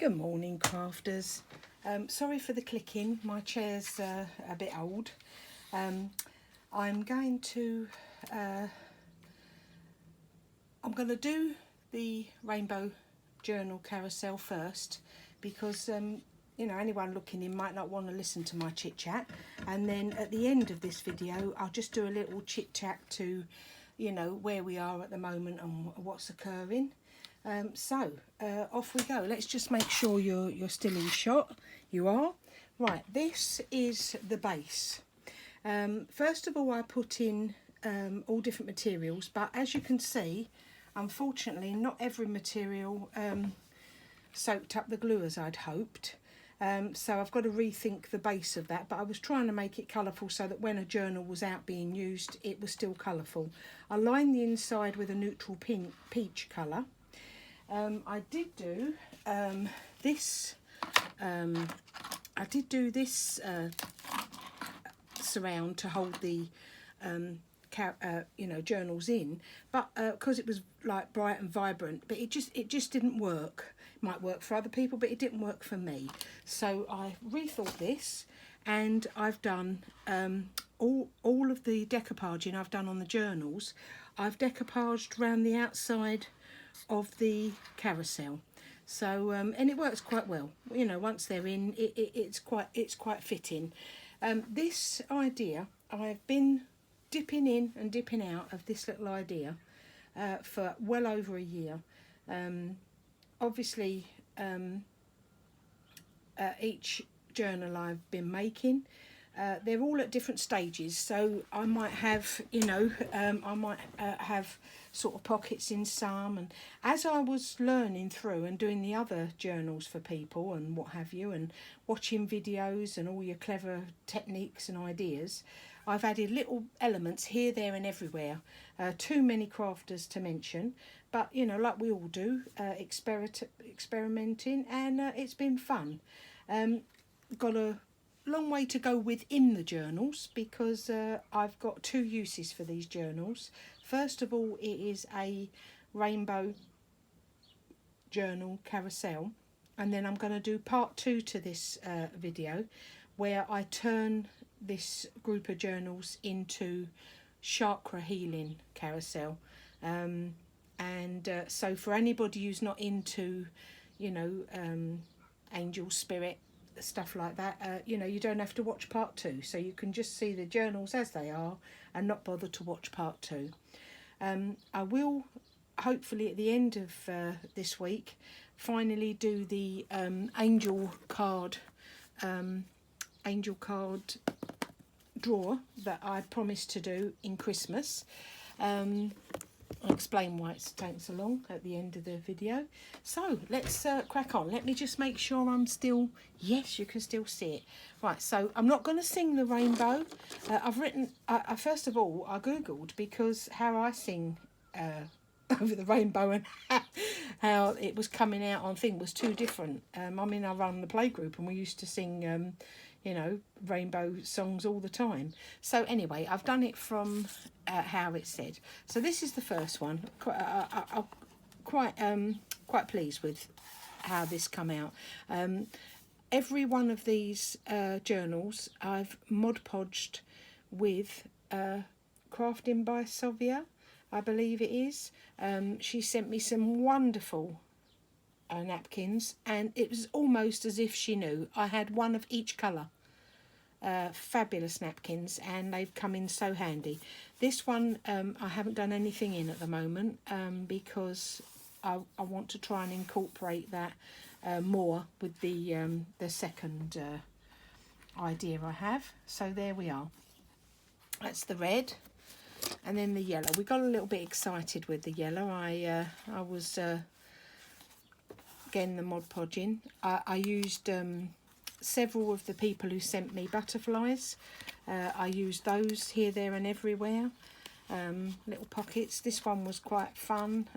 Good morning, crafters. Sorry for the clicking, my chair's a bit old. I'm going to do the rainbow journal carousel first because you know, anyone looking in might not want to listen to my chit chat, and then at the end of this video I'll just do a little chit chat to, you know, where we are at the moment and what's occurring. So off we go. Let's just make sure you're still in shot. You are. Right, this is the base. First of all, I put in all different materials, but as you can see, unfortunately not every material soaked up the glue as I'd hoped. So I've got to rethink the base of that, but I was trying to make it colourful so that when a journal was out being used it was still colourful. I lined the inside with a neutral peach colour. I did do this surround to hold the you know, journals in, but because it was like bright and vibrant, but it just didn't work. It might work for other people, but it didn't work for me. So I rethought this, and I've done all of the decoupaging I've done on the journals. I've decoupaged around the outside of the carousel, so and it works quite well. You know, once they're in, it's quite fitting. This idea, I've been dipping in and dipping out of this little idea for well over a year. Obviously each journal I've been making, they're all at different stages, so I might have, you know, I might have sort of pockets in some, and as I was learning through and doing the other journals for people and what have you, and watching videos and all your clever techniques and ideas, I've added little elements here, there and everywhere. Too many crafters to mention, but you know, like we all do, experimenting, and it's been fun. Got a long way to go within the journals because I've got two uses for these journals. First of all, it is a rainbow journal carousel, and then I'm going to do part 2 to this video where I turn this group of journals into chakra healing carousel. So for anybody who's not into, you know, angel spirit stuff like that, you know, you don't have to watch part 2, so you can just see the journals as they are and not bother to watch part 2. I will hopefully at the end of this week finally do the angel card drawer that I promised to do in Christmas. I'll explain why it's taken so long at the end of the video. So let's crack on. Let me just make sure I'm still, yes, you can still see it. Right, so I'm not going to sing the rainbow. I've written, first of all, I googled because how I sing over the rainbow and how it was coming out on thing was too different. I mean, I run the playgroup and we used to sing you know, rainbow songs all the time. So anyway, I've done it from how it said. So this is the first one. I'm quite pleased with how this come out. Every one of these journals I've Mod Podged with Crafting by Sylvia, I believe it is. She sent me some wonderful napkins, and it was almost as if she knew. I had one of each colour. Fabulous napkins, and they've come in so handy. This one I haven't done anything in at the moment because I want to try and incorporate that more with the second idea I have. So there we are. That's the red, and then the yellow. We got a little bit excited with the yellow. I was again the Mod Podging. I used several of the people who sent me butterflies. I used those here, there and everywhere. Little pockets. This one was quite fun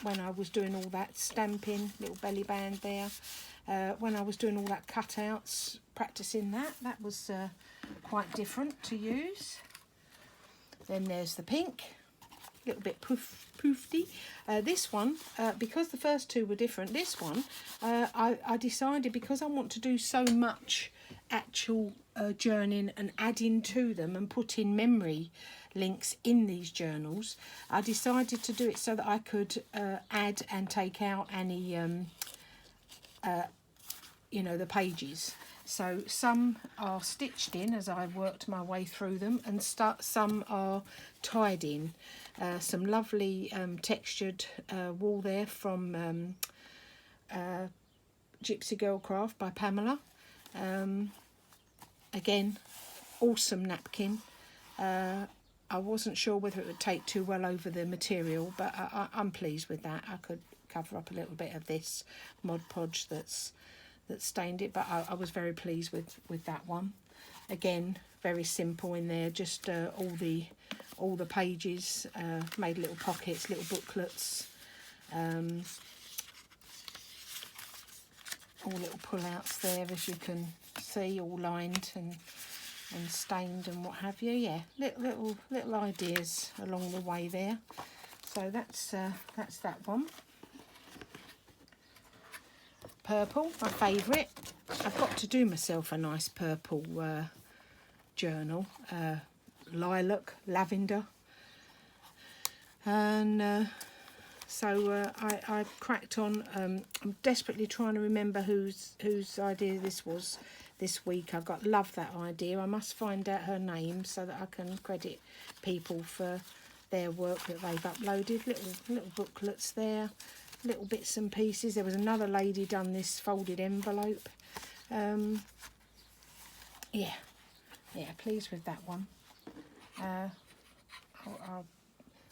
when I was doing all that stamping, little belly band there. When I was doing all that cutouts, practicing that was quite different to use. Then there's the pink. a little bit poofy. This one, because the first two were different, this one I decided, because I want to do so much actual journaling and adding to them and putting memory links in these journals, I decided to do it so that I could add and take out any you know, the pages. So some are stitched in as I worked my way through them, and some are tied in. Some lovely textured wool there from Gypsy Girl Craft by Pamela. Again, awesome napkin. I wasn't sure whether it would take too well over the material, but I'm pleased with that. I could cover up a little bit of this Mod Podge that stained it, but I was very pleased with that one. Again, very simple in there, just all the pages, made little pockets, little booklets, all little pull-outs there, as you can see, all lined and stained and what have you. Yeah, little ideas along the way there. So that's that one. Purple, my favourite. I've got to do myself a nice purple journal. Lilac, lavender. And so I cracked on. I'm desperately trying to remember whose idea this was this week. Love that idea. I must find out her name so that I can credit people for their work that they've uploaded. Little booklets there. Little bits and pieces. There was another lady done this folded envelope. Yeah, pleased with that one. I'll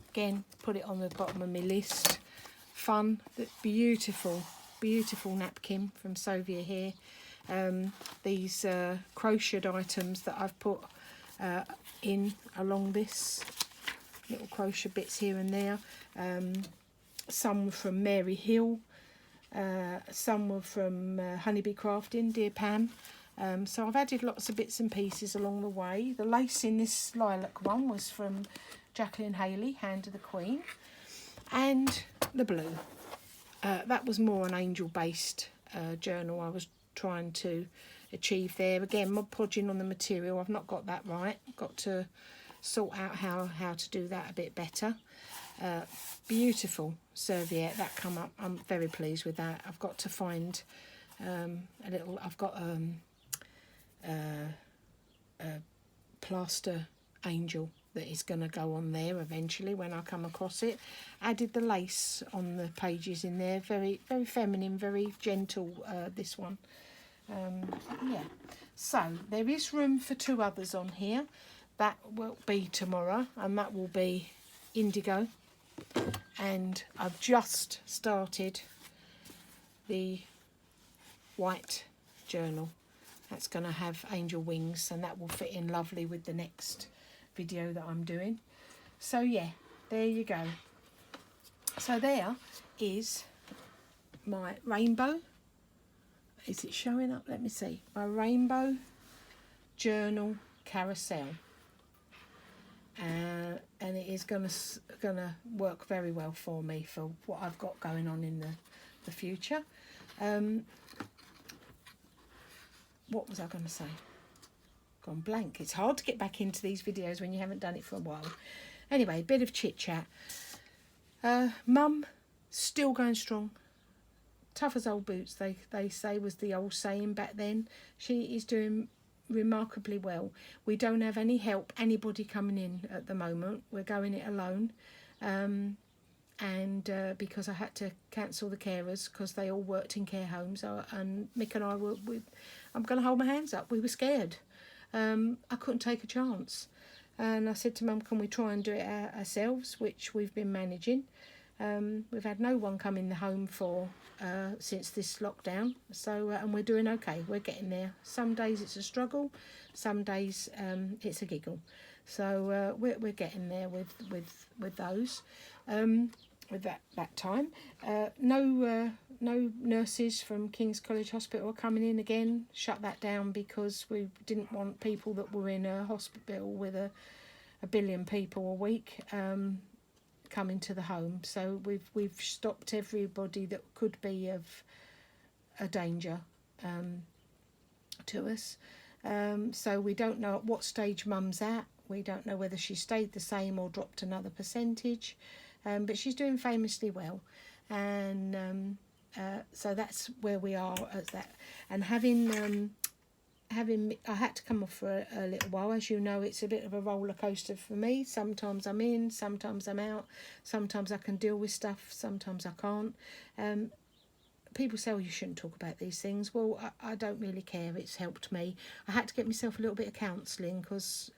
again put it on the bottom of my list. Fun, beautiful napkin from Sylvia here. These crocheted items that I've put in along this, little crochet bits here and there. Some were from Mary Hill, some were from Honeybee Crafting, dear Pam. So I've added lots of bits and pieces along the way. The lace in this lilac one was from Jacqueline Haley, Hand of the Queen. And the blue. That was more an angel-based journal I was trying to achieve there. Again, Mod Podging on the material, I've not got that right. I've got to sort out how to do that a bit better. Beautiful serviette that come up. I'm very pleased with that. I've got to find I've got a plaster angel that is going to go on there eventually when I come across it. Added the lace on the pages in there, very feminine, very gentle, this one. Yeah, so there is room for two others on here. That will be tomorrow, and that will be indigo. And I've just started the white journal. That's going to have angel wings, and that will fit in lovely with the next video that I'm doing. So yeah, there you go. So there is my rainbow. Is it showing up? Let me see. My rainbow journal carousel. And it is gonna work very well for me for what I've got going on in the future. What was I going to say? Gone blank. It's hard to get back into these videos when you haven't done it for a while. Anyway, bit of chit chat. Mum still going strong. Tough as old boots, they say, was the old saying back then. She is doing remarkably well. We don't have any help, anybody coming in at the moment. We're going it alone. And because I had to cancel the carers because they all worked in care homes, and Mick and I were I'm going to hold my hands up. We were scared. I couldn't take a chance. And I said to Mum, can we try and do it ourselves, which we've been managing. We've had no one come in the home for since this lockdown, so and we're doing okay. We're getting there. Some days it's a struggle, some days it's a giggle. So we're getting there with those. With that time, no nurses from King's College Hospital are coming in again. Shut that down because we didn't want people that were in a hospital with a billion people a week come into the home. So we've stopped everybody that could be of a danger to us. So we don't know at what stage Mum's at. We don't know whether she stayed the same or dropped another percentage, but she's doing famously well, and so that's where we are at that. And having I had to come off for a little while. As you know, it's a bit of a roller coaster for me. Sometimes I'm in, sometimes I'm out, sometimes I can deal with stuff, sometimes I can't. People say, oh, you shouldn't talk about these things. Well, I don't really care. It's helped me. I had to get myself a little bit of counselling because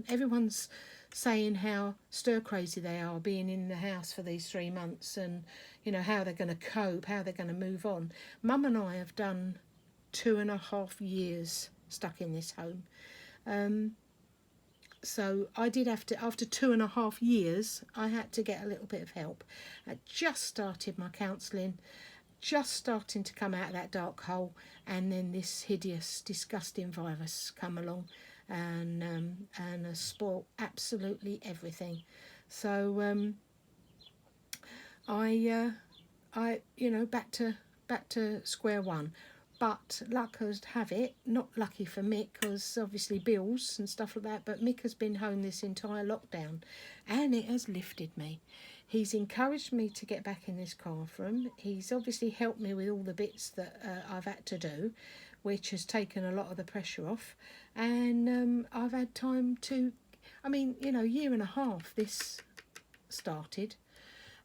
everyone's saying how stir crazy they are being in the house for these 3 months, and you know how they're going to cope, how they're going to move on. Mum and I have done 2.5 years stuck in this home. So I did have to, after 2.5 years, I had to get a little bit of help. I just started my counselling, just starting to come out of that dark hole, and then this hideous, disgusting virus come along and has spoilt absolutely everything. So I you know, back to square one. But luck has have it, not lucky for Mick, because obviously bills and stuff like that, but Mick has been home this entire lockdown, and it has lifted me. He's encouraged me to get back in this craft room. He's obviously helped me with all the bits that I've had to do, which has taken a lot of the pressure off. And I've had time to, I mean, you know, 1.5 years this started.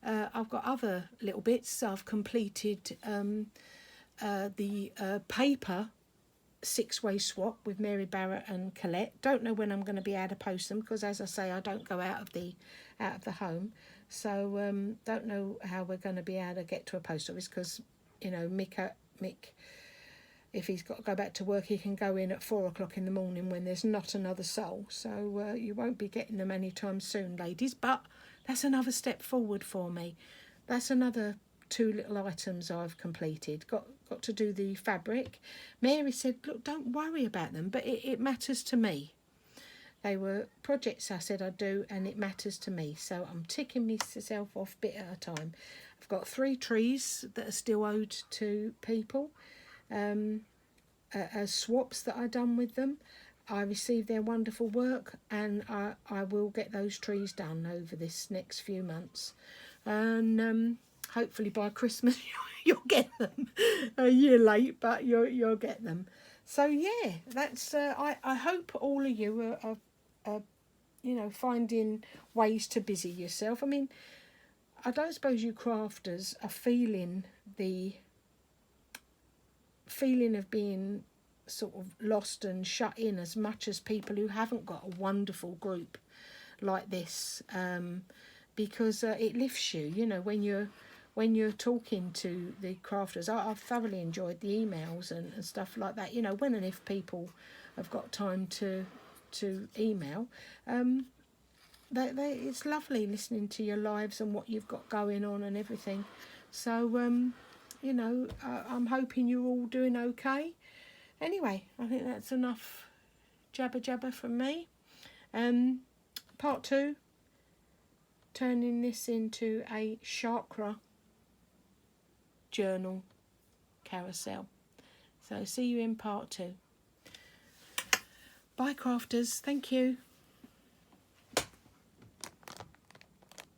I've got other little bits. I've completed the paper 6-way swap with Mary Barrett and Colette. Don't know when I'm going to be able to post them because, as I say, I don't go out of the home. So don't know how we're going to be able to get to a post office because, you know, Mick, if he's got to go back to work, he can go in at 4 o'clock in the morning when there's not another soul. So you won't be getting them anytime soon, ladies. But that's another step forward for me. That's another 2 little items I've completed. Got to do the fabric. Mary said, look, don't worry about them, but it matters to me. They were projects I said I'd do, and it matters to me. So I'm ticking myself off bit at a time. I've got 3 trees that are still owed to people as swaps that I've done with them. I received their wonderful work, and I will get those trees done over this next few months. And hopefully by Christmas you'll get them. A year late, but you'll get them. So yeah, that's I hope all of you are you know, finding ways to busy yourself. I mean, I don't suppose you crafters are feeling the feeling of being sort of lost and shut in as much as people who haven't got a wonderful group like this, because it lifts you, you know, when you're talking to the crafters. I've thoroughly enjoyed the emails and stuff like that, you know, when and if people have got time to email. It's lovely listening to your lives and what you've got going on and everything. So you know, I'm hoping you're all doing okay. Anyway, I think that's enough jabber from me. Part 2, turning this into a chakra journal carousel. So see you in part 2. Bye, crafters. Thank you.